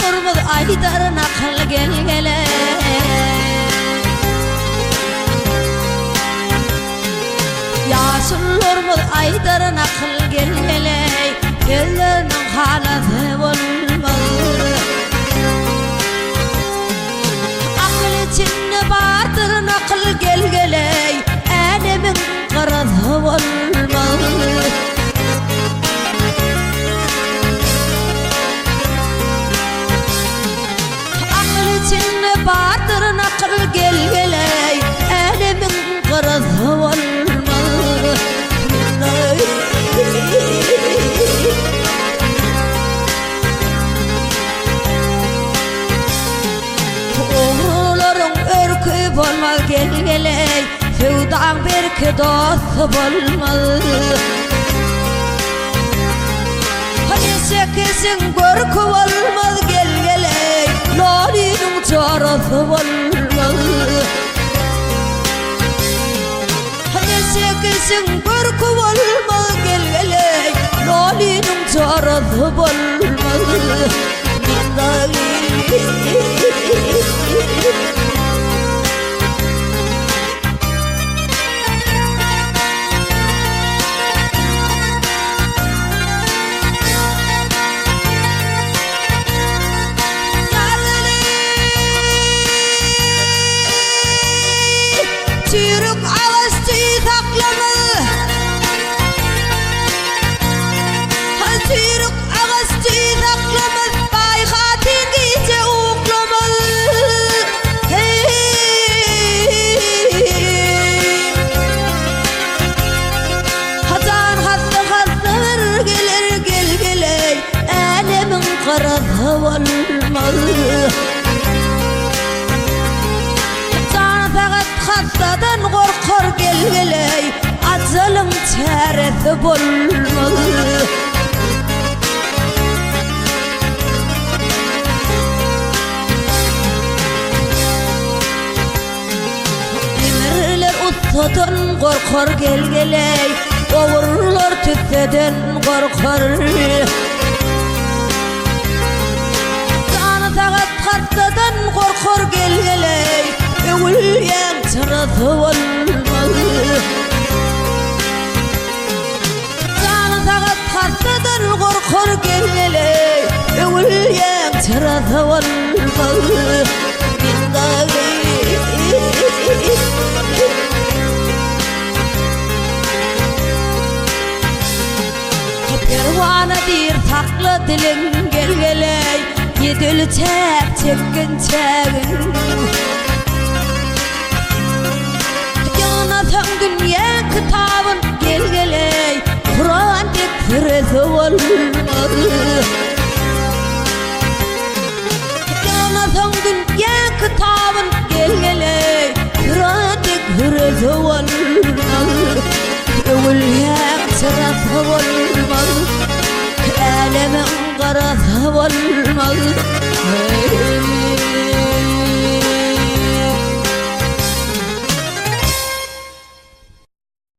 urmaz aydarına kıl gelgele Yaşıl urmaz aydarına kıl gelgele Ellerinin halatı olmaz Akıl içinde vardır nakıl gelgele Elimin kırığı olmaz Bardır nakıl gelgeley elimin kırığı olmaz Oğruların örküp olmaz gelgeley Fevdan belki dostu olmaz Hani sekesin görkü olmaz gelgeley Lalinin çarası olmaz Hani sekesin görkü olmaz gelgeley Lalinin çarası olmaz Çürük ağaççıyı saklamalı Çürük ağaççıyı saklamalı Bayhatın gece uklamalı Hacan hasta gelir gelgeley Elimin kırığı olmalı Hastadan korkar gelgeley Acelin çaresi bulmalı Demirler ustadan korkar gelgeley Ovurlar tüfeden korkar Canı sakat hastadan korkar gelgeley Evliyen çırası olmalı Canı sakat hastadan korkar gelgeley Evliyen çırası olmalı Pervana dir taklı dilin gelgeley Yedil çekkin çekin Yanatan dünya kitabın gelgeley Kur'an tekfiresi olmalı Yanatan dünya kitabın gelgeley Kur'an tekfiresi olmalı Evliyak sırası olmalı Elimin kırığı olmalı